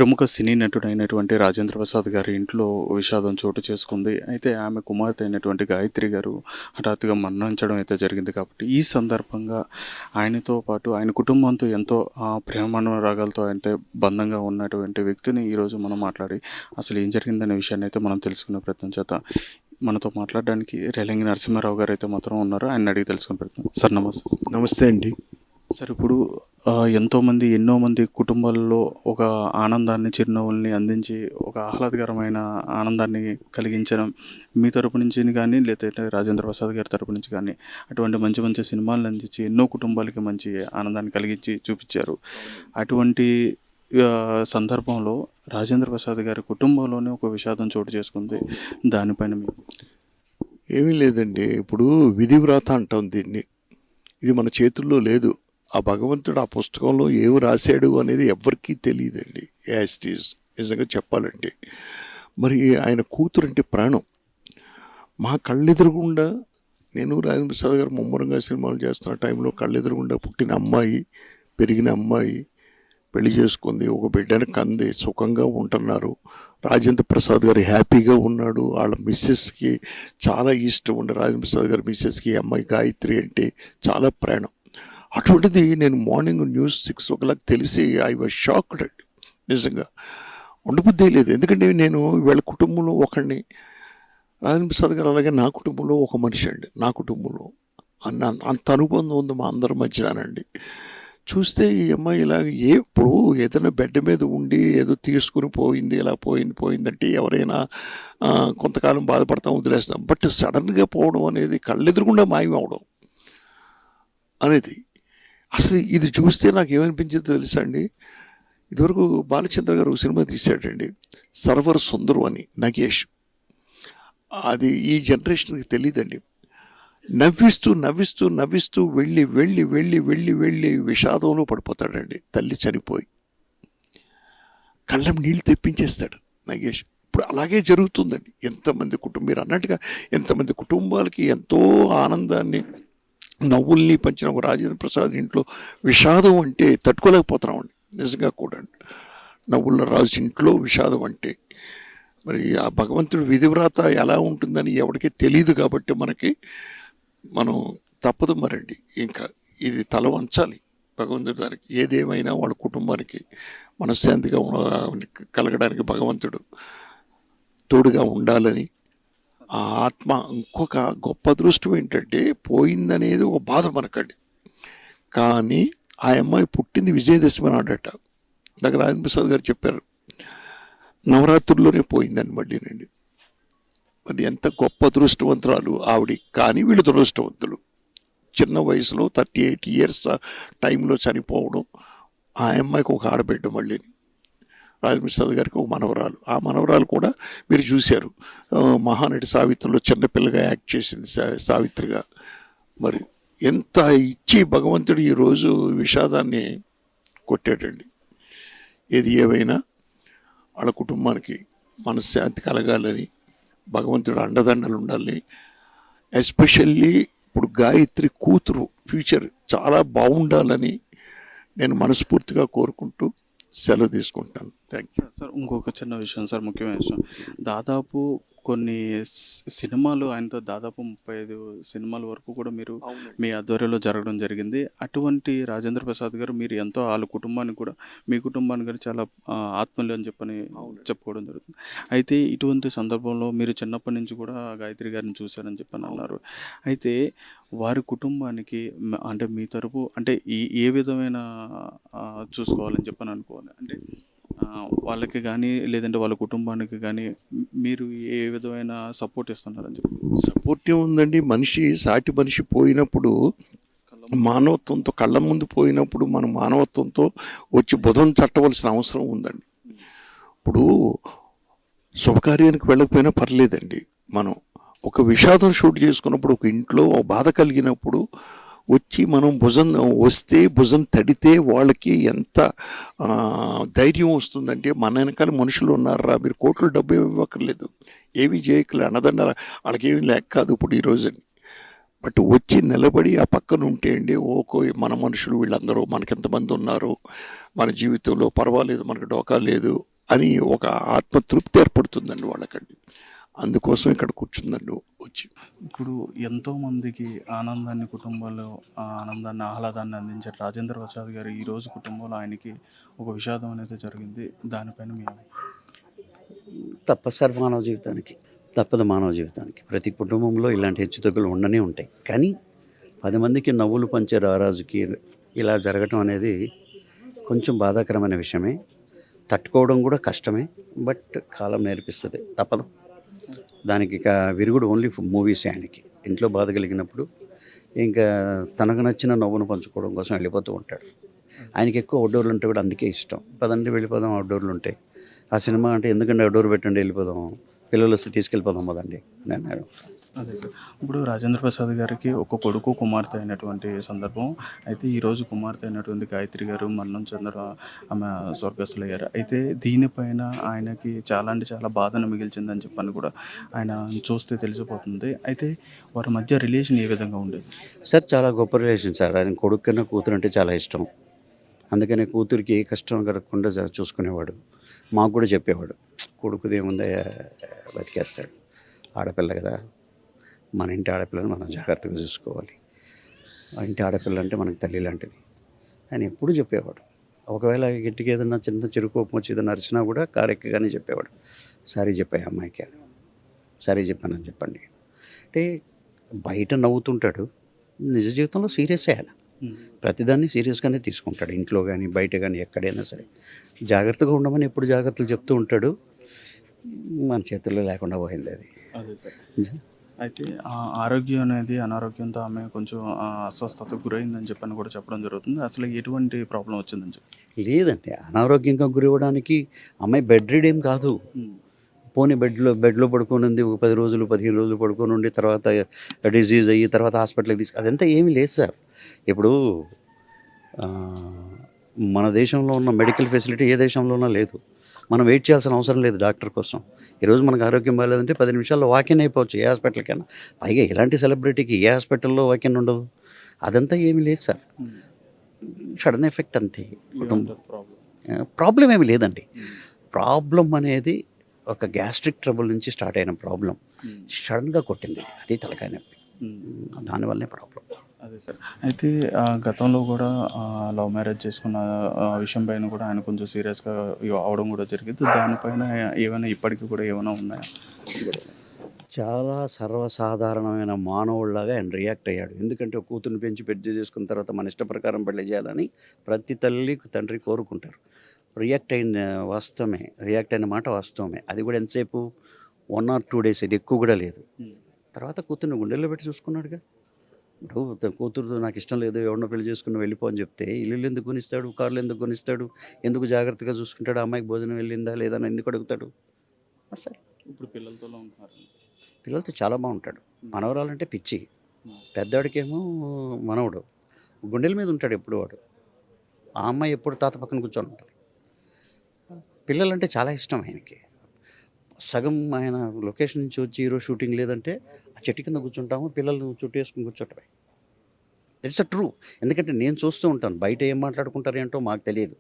ప్రముఖ సినీ నటుడైనటువంటి రాజేంద్ర ప్రసాద్ గారి ఇంట్లో విషాదం చోటు చేసుకుంది. అయితే ఆమె కుమార్తె అయినటువంటి గాయత్రి గారు హఠాత్తుగా మరణించడం అయితే జరిగింది. కాబట్టి ఈ సందర్భంగా ఆయనతో పాటు ఆయన కుటుంబంతో ఎంతో ప్రేమానురాగాలతో అయితే బంధంగా ఉన్నటువంటి వ్యక్తిని ఈరోజు మనం మాట్లాడి అసలు ఏం జరిగిందనే విషయాన్ని అయితే మనం తెలుసుకునే ప్రయత్నం చేద్దాం. మనతో మాట్లాడడానికి రేలంగి నరసింహారావు గారు అయితే మాత్రం ఉన్నారు. ఆయన అడిగి తెలుసుకునే ప్రయత్నం. సార్ నమస్తే. నమస్తే అండి. సార్ ఇప్పుడు ఎంతోమంది ఎన్నో మంది కుటుంబాల్లో ఒక ఆనందాన్ని చిరునవ్వుల్ని అందించి ఒక ఆహ్లాదకరమైన ఆనందాన్ని కలిగించడం మీ తరపు నుంచి కానీ లేదంటే రాజేంద్ర ప్రసాద్ గారి తరపు నుంచి కానీ అటువంటి మంచి మంచి సినిమాలను అందించి ఎన్నో కుటుంబాలకి మంచి ఆనందాన్ని కలిగించి చూపించారు. అటువంటి సందర్భంలో రాజేంద్ర ప్రసాద్ గారి కుటుంబంలోనే ఒక విషాదం చోటు చేసుకుంది. దానిపైన ఏమీ లేదండి. ఇప్పుడు విధివ్రాత అంటాం దీన్ని. ఇది మన చేతుల్లో లేదు. ఆ భగవంతుడు ఆ పుస్తకంలో ఏమి రాశాడు అనేది ఎవరికీ తెలియదండి. యాస్టీస్ నిజంగా చెప్పాలంటే. మరి ఆయన కూతురు అంటే ప్రాణం. మా కళ్ళెదురుగుండా నేను రాజేంద్ర ప్రసాద్ గారు ముమ్మరంగా సినిమాలు చేస్తున్న టైంలో కళ్ళెదురుగుండా పుట్టిన అమ్మాయి, పెరిగిన అమ్మాయి, పెళ్లి చేసుకుంది, ఒక బిడ్డని కంది, సుఖంగా ఉంటున్నారు. రాజేంద్ర ప్రసాద్ గారు హ్యాపీగా ఉన్నాడు. వాళ్ళ మిస్సెస్కి చాలా ఇష్టం ఉండే రాజేంద్ర ప్రసాద్ గారి మిస్సెస్కి అమ్మాయి గాయత్రి అంటే చాలా ప్రాణం. అటువంటిది నేను మార్నింగ్ న్యూస్ 6 o'clock తెలిసి ఐ వాజ్ షాక్డ్ అండి. నిజంగా ఉండబుద్ధి లేదు. ఎందుకంటే నేను వీళ్ళ కుటుంబంలో ఒకడిని, రాజేంద్ర ప్రసాద్ గారు అలాగే నా కుటుంబంలో ఒక మనిషి అండి. నా కుటుంబంలో అంత అనుబంధం ఉంది మా అందరి మధ్యనండి. చూస్తే ఈ అమ్మాయి ఇలాగ ఇప్పుడు ఏదైనా బెడ్ మీద ఉండి ఏదో తీసుకుని పోయింది, ఇలా పోయిందంటే ఎవరైనా కొంతకాలం బాధపడతాం, వదిలేస్తాం. బట్ సడన్గా పోవడం అనేది కళ్ళెదురుగుండా మాయం అవడం అనేది అసలు ఇది చూస్తే నాకు ఏమనిపించిందో తెలుసా అండి. ఇదివరకు బాలచంద్ర గారు సినిమా తీశాడండి, సర్వర్ సుందరం అని, నగేష్. అది ఈ జనరేషన్కి తెలియదండి. నవ్విస్తూ వెళ్ళి విషాదంలో పడిపోతాడండి. తల్లి చనిపోయి కళ్ళం నీళ్ళు తెప్పించేస్తాడు నగేష్. ఇప్పుడు అలాగే జరుగుతుందండి. మీరు అన్నట్టుగా ఎంతమంది కుటుంబాలకి ఎంతో ఆనందాన్ని, నవ్వుల్ని పంచిన ఒక రాజేంద్ర ప్రసాద్ ఇంట్లో విషాదం అంటే తట్టుకోలేకపోతున్నామండి. నిజంగా కూడా నవ్వుల రాజు ఇంట్లో విషాదం అంటే మరి ఆ భగవంతుడి విధివ్రాత ఎలా ఉంటుందని ఎవరికీ తెలియదు. కాబట్టి మనం తప్పదు మరండి. ఇంకా ఇది తల వంచాలి భగవంతుడి దానికి. ఏదేమైనా వాళ్ళ కుటుంబానికి మనశ్శాంతిగా కలగడానికి భగవంతుడు తోడుగా ఉండాలని ఆ ఆత్మ. ఇంకొక గొప్ప అదృష్టం ఏంటంటే పోయిందనేది ఒక బాధ మనకండి. కానీ ఆ అమ్మాయి పుట్టింది విజయదశమి నాడట. దగ్గర రాజేంద్ర ప్రసాద్ గారు చెప్పారు, నవరాత్రుల్లోనే పోయిందని మళ్ళీనండి. మరి ఎంత గొప్ప అదృష్టవంతురాలు ఆవిడ. కానీ వీళ్ళు దురదృష్టవంతులు. చిన్న వయసులో 38 years టైంలో చనిపోవడం. ఆ అమ్మాయికి ఒక ఆడబిడ్డ మళ్ళీ రాజేంద్ర ప్రసాద్ గారికి ఒక మనవరాలు. ఆ మనవరాలు కూడా మీరు చూశారు, మహానటి సావిత్రిలో చిన్నపిల్లగా యాక్ట్ చేసింది సావిత్రిగా. మరి ఎంత ఇచ్చి భగవంతుడు ఈరోజు విషాదాన్ని కొట్టాడండి. ఏది ఏమైనా వాళ్ళ కుటుంబానికి మనశ్శాంతి కలగాలని, భగవంతుడు అండదండలు ఉండాలని, ఎస్పెషల్లీ ఇప్పుడు గాయత్రి కూతురు ఫ్యూచర్ చాలా బాగుండాలని నేను మనస్ఫూర్తిగా కోరుకుంటూ సెలవు తీసుకుంటాను. Thank you sir. ఇంకొక చిన్న విషయం సార్, ముఖ్యమైన విషయం. దాదాపు కొన్ని సినిమాలు ఆయనతో దాదాపు 35 సినిమాల వరకు కూడా మీరు మీ ఆధ్వర్యంలో జరగడం జరిగింది. అటువంటి రాజేంద్ర ప్రసాద్ గారు మీరు ఎంతో వాళ్ళ కుటుంబానికి కూడా, మీ కుటుంబానికి కూడా చాలా ఆత్మీయులు అని చెప్పుకోవడం జరుగుతుంది. అయితే ఇటువంటి సందర్భంలో మీరు చిన్నప్పటి నుంచి కూడా గాయత్రి గారిని చూశారని చెప్పని అన్నారు. అయితే వారి కుటుంబానికి అంటే మీ తరపు అంటే ఏ విధమైన చూసుకోవాలని చెప్పని అనుకోవాలి అంటే వాళ్ళకి కానీ లేదంటే వాళ్ళ కుటుంబానికి కానీ మీరు ఏ విధమైన సపోర్ట్ ఇస్తున్నారని చెప్పి? సపోర్ట్ ఏముందండి, సాటి మనిషి పోయినప్పుడు మానవత్వంతో కళ్ళ ముందు పోయినప్పుడు మనం మానవత్వంతో వచ్చి బుధం తట్టవలసిన అవసరం ఉందండి. ఇప్పుడు శుభకార్యానికి వెళ్ళకపోయినా పర్లేదండి. మనం ఒక విషాదం షూట్ చేసుకున్నప్పుడు, ఒక ఇంట్లో ఒక బాధ కలిగినప్పుడు వచ్చి మనం భుజం తడితే వాళ్ళకి ఎంత ధైర్యం వస్తుందంటే, మన వెనకాల మనుషులు ఉన్నారా, మీరు కోట్ల డబ్బు ఇవ్వక్కర్లేదు, ఏమీ చేయక్కర్లేదు, అన్నదండ వాళ్ళకేమీ లేక కాదు ఇప్పుడు ఈరోజు. బట్ వచ్చి నిలబడి ఆ పక్కన ఉంటే అండి, మన మనుషులు వీళ్ళందరూ మనకెంతమంది ఉన్నారు, మన జీవితంలో పర్వాలేదు, మనకు డోకా లేదు అని ఒక ఆత్మతృప్తి ఏర్పడుతుందండి వాళ్ళకండి. అందుకోసం ఇక్కడ కూర్చుందండి వచ్చి. ఇప్పుడు ఎంతోమందికి ఆనందాన్ని కుటుంబంలో ఆనందాన్ని ఆహ్లాదాన్ని అందించారు రాజేంద్ర ప్రసాద్ గారు. ఈరోజు కుటుంబంలో ఆయనకి ఒక విషాదం అనేది జరిగింది. దానిపైన మీ తప్పదు సార్ మానవ జీవితానికి. తప్పదు మానవ జీవితానికి. ప్రతి కుటుంబంలో ఇలాంటి హెచ్చుతగ్గులు ఉండనే ఉంటాయి. కానీ 10 మందికి నవ్వులు పంచే రారాజుకి ఇలా జరగటం అనేది కొంచెం బాధాకరమైన విషయమే. తట్టుకోవడం కూడా కష్టమే. బట్ కాలం నేర్పిస్తుంది. తప్పదు. దానికి ఇక విరుగుడు ఓన్లీ మూవీసే ఆయనకి. ఇంట్లో బాధ కలిగినప్పుడు ఇంకా తనకు నచ్చిన నవ్వును పంచుకోవడం కోసం వెళ్ళిపోతూ ఉంటాడు. ఆయనకి ఎక్కువ అవుట్డోర్లు ఉంటే కూడా అందుకే ఇష్టం. పదండి వెళ్ళిపోదాం అవుట్డోర్లు ఉంటాయి. ఆ సినిమా అంటే ఎందుకంటే అవుట్డోర్ పెట్టండి వెళ్ళిపోదాం, పిల్లలు వస్తే తీసుకెళ్ళిపోదాం పదండి అని అన్నారు. అదే సార్. ఇప్పుడు రాజేంద్ర ప్రసాద్ గారికి ఒక కొడుకు కుమార్తె అయినటువంటి సందర్భం. అయితే ఈరోజు కుమార్తె అయినటువంటి గాయత్రి గారు మరణం చంద్ర ఆమె స్వర్గస్థులయ్యారు. అయితే దీనిపైన ఆయనకి చాలా అంటే చాలా బాధను మిగిల్చిందని చెప్పని కూడా ఆయన చూస్తే తెలిసిపోతుంది. అయితే వారి మధ్య రిలేషన్ ఏ విధంగా ఉండేది? సార్ చాలా గొప్ప రిలేషన్ సార్. ఆయన కొడుకు కన్నా కూతురు అంటే చాలా ఇష్టం. అందుకనే కూతురికి ఏ కష్టం కలగకుండా చూసుకునేవాడు. మాకు కూడా చెప్పేవాడు, కొడుకుది ఏముందయ్యా బతికేస్తాడు, ఆడపిల్ల కదా, మన ఇంటి ఆడపిల్లని మనం జాగ్రత్తగా చూసుకోవాలి, ఆ ఇంటి ఆడపిల్ల అంటే మనకు తల్లి లాంటిది అని ఎప్పుడు చెప్పేవాడు. ఒకవేళ ఇంటికి ఏదన్నా చిన్న చిరుకోపం వచ్చి ఏదైనా అరిచినా కూడా కారు ఎక్కగానే చెప్పేవాడు, సారీ చెప్పాయి అమ్మాయికి అని. సారీ చెప్పానని చెప్పండి అంటే బయట నవ్వుతుంటాడు, నిజ జీవితంలో సీరియస్ ఆయన. ప్రతిదాన్ని సీరియస్గానే తీసుకుంటాడు. ఇంట్లో కానీ బయట కానీ ఎక్కడైనా సరే జాగ్రత్తగా ఉండమని ఎప్పుడు జాగ్రత్తలు చెప్తూ ఉంటాడు. మన చేతుల్లో లేకుండా పోయింది అది. అదే సార్. అయితే ఆరోగ్యం అనేది అనారోగ్యంతో ఆమె కొంచెం అస్వస్థతకు గురైందని చెప్పని కూడా చెప్పడం జరుగుతుంది. అసలు ఎటువంటి ప్రాబ్లం వచ్చిందని చెప్పి? లేదండి, అనారోగ్యంగా గురి ఇవ్వడానికి అమ్మాయి బెడ్ రీడ్ ఏం కాదు. పోనీ బెడ్లో పడుకొని ఉంది, 10 రోజులు 15 రోజులు పడుకొని ఉండి తర్వాత డిజీజ్ అయ్యి తర్వాత హాస్పిటల్కి అదంతా ఏమీ లేదు సార్. ఇప్పుడు మన దేశంలో ఉన్న మెడికల్ ఫెసిలిటీ ఏ దేశంలోనూ లేదు. మనం వెయిట్ చేయాల్సిన అవసరం లేదు డాక్టర్ కోసం. ఈరోజు మనకు ఆరోగ్యం బాగాలేదంటే 10 నిమిషాల్లో వాకిన్ అయిపోవచ్చు ఏ హాస్పిటల్కైనా. పైగా ఇలాంటి సెలబ్రిటీకి ఏ హాస్పిటల్లో వాకిన్ ఉండదు. అదంతా ఏమీ లేదు సార్. సడన్ ఎఫెక్ట్ అంతే. ప్రాబ్లం ఏమీ లేదండి. ప్రాబ్లం అనేది ఒక గ్యాస్ట్రిక్ ట్రబుల్ నుంచి స్టార్ట్ అయిన ప్రాబ్లం సడన్గా కొట్టింది, అది తలకాయ నొప్పి. దానివల్లనే ప్రాబ్లం. అదే సార్. అయితే గతంలో కూడా లవ్ మ్యారేజ్ చేసుకున్న విషయం పైన కూడా ఆయన కొంచెం సీరియస్గా అవడం కూడా జరిగింది. దానిపైన ఏమైనా ఇప్పటికీ కూడా ఏమైనా ఉన్నాయా? చాలా సర్వసాధారణమైన మానవుడిలాగా ఆయన రియాక్ట్ అయ్యాడు. ఎందుకంటే ఒక కూతుర్ని పెంచి పెద్ద చేసుకున్న తర్వాత మన ఇష్ట ప్రకారం పెళ్లి చేయాలని ప్రతి తల్లి తండ్రి కోరుకుంటారు. రియాక్ట్ అయిన మాట వాస్తవమే. అది కూడా ఎంతసేపు 1 or 2 days, ఇది ఎక్కువ కూడా లేదు. తర్వాత కూతుర్ని గుండెల్లో పెట్టి చూసుకున్నాడుగా. ఇప్పుడు కూతురు నాకు ఇష్టం లేదు, ఎవరినో పెళ్లి చేసుకుని వెళ్ళిపో అని చెప్తే ఇల్లు ఎందుకు కొనిస్తాడు, కార్లు ఎందుకు కొనిస్తాడు, ఎందుకు జాగ్రత్తగా చూసుకుంటాడు, అమ్మాయికి భోజనం వెళ్ళిందా లేదా అని ఎందుకు అడుగుతాడు? సరే, ఇప్పుడు పిల్లలతో ఉంటున్నారు. పిల్లలతో చాలా బాగుంటాడు. మనవరాలంటే పిచ్చి, పెద్దవాడికేమో మనవడు గుండెల మీద ఉంటాడు ఎప్పుడు వాడు. ఆ అమ్మాయి ఎప్పుడు తాత పక్కన కూర్చొని ఉంటుంది. పిల్లలంటే చాలా ఇష్టం ఆయనకి. సగం ఆయన లొకేషన్ నుంచి వచ్చి ఈరోజు షూటింగ్ లేదంటే ఆ చెట్టు కింద కూర్చుంటాము, పిల్లలు చుట్టూ వేసుకుని కూర్చోటమే. It's a true. ఎందుకంటే నేను చూస్తూ ఉంటాను, బయట ఏం మాట్లాడుకుంటారు ఏంటో మాకు తెలియదు.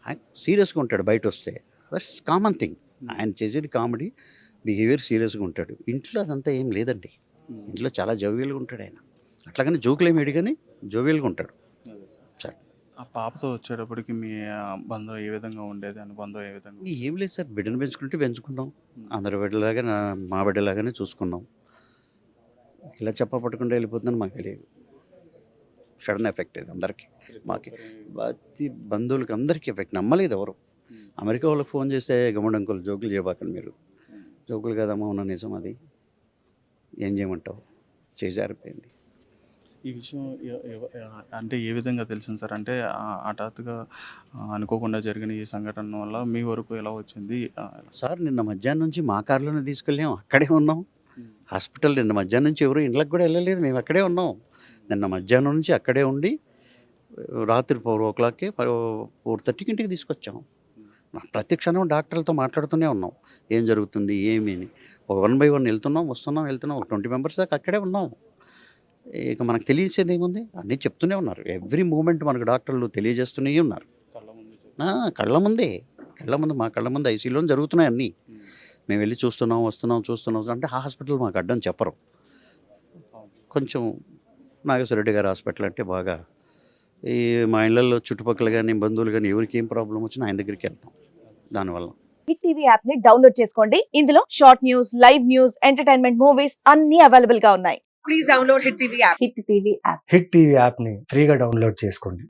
ఆయన సీరియస్గా ఉంటాడు బయట వస్తే, దట్స్ కామన్ థింగ్. ఆయన చేసేది కామెడీ, బిహేవియర్ సీరియస్గా ఉంటాడు. ఇంట్లో అదంతా ఏం లేదండి. ఇంట్లో చాలా జోవియల్గా ఉంటాడు ఆయన. అట్లాగని జోకులు ఏమి కానీ జోవియల్గా ఉంటాడు. సరే, ఆ పాపతో వచ్చేటప్పటికి మీ బంధం ఏ విధంగా ఉండేది? అనుబంధం ఏ విధంగా? ఏం లేదు సార్, బిడ్డను పెంచుకున్నాం. అందరి బిడ్డలాగా మా బిడ్డలాగానే చూసుకున్నాం. ఇలా చెప్పపట్టకుండా వెళ్ళిపోతుందని మాకు తెలియదు. సడన్ ఎఫెక్ట్ ఇది అందరికీ, మాకి ప్రతి బంధువులకి అందరికీ ఎఫెక్ట్. నమ్మలేదు ఎవరు. అమెరికా వాళ్ళకి ఫోన్ చేస్తే గమడంకులు జోకులు చేయబాకండి మీరు, జోకులు కదమ్మా ఉన్న నిజం అది, ఏం చేయమంటావు, చేజారిపోయింది. ఈ విషయం అంటే ఏ విధంగా తెలిసింది సార్? అంటే హఠాత్తుగా అనుకోకుండా జరిగిన ఈ సంఘటన వల్ల మీ వరకు ఎలా వచ్చింది? సార్ నిన్న మధ్యాహ్నం నుంచి మా కారులోనే తీసుకెళ్ళాం, అక్కడే ఉన్నాం. హాస్పిటల్ నిన్న మధ్యాహ్నం నుంచి ఎవరు ఇంట్లోకి కూడా వెళ్ళలేదు, మేము అక్కడే ఉన్నాం. నిన్న మధ్యాహ్నం నుంచి అక్కడే ఉండి రాత్రి 4 o'clockకి 4:30కి ఇంటికి తీసుకొచ్చాం. ప్రతి క్షణం డాక్టర్లతో మాట్లాడుతూనే ఉన్నాం, ఏం జరుగుతుంది ఏమి అని. ఒక 1 by 1 వెళ్తున్నాం ఒక 20 members దాకా అక్కడే ఉన్నాం. ఇక మనకు తెలిసేది ఏముంది, అన్నీ చెప్తూనే ఉన్నారు. ఎవ్రీ మూమెంట్ మనకు డాక్టర్లు తెలియజేస్తూనే ఉన్నారు, కళ్ళ ముందే. మా కళ్ళ ముందు ఐసీయూలో జరుగుతున్నాయి అన్నీ. మేము వెళ్ళి చూస్తున్నాం అంటే ఆ హాస్పిటల్ మాకు అడ్డం చెప్పరు. కొంచెం నాగేశ్వరరెడ్డి గారి హాస్పిటల్ అంటే బాగా ఈ మా ఇళ్ళల్లో చుట్టుపక్కల కానీ బంధువులు కానీ ఎవరికి ఏం ప్రాబ్లం వచ్చినా ఆయన దగ్గరికి వెళ్తాం. దానివల్ల హిట్ టీవీ యాప్ ని డౌన్లోడ్ చేసుకోండి. ఇందులో short news, live news, entertainment movies అన్ని అవైలబుల్ గా ఉన్నాయి. Please download hit TV app. Hit TV యాప్ని ఫ్రీగా డౌన్లోడ్ చేసుకోండి.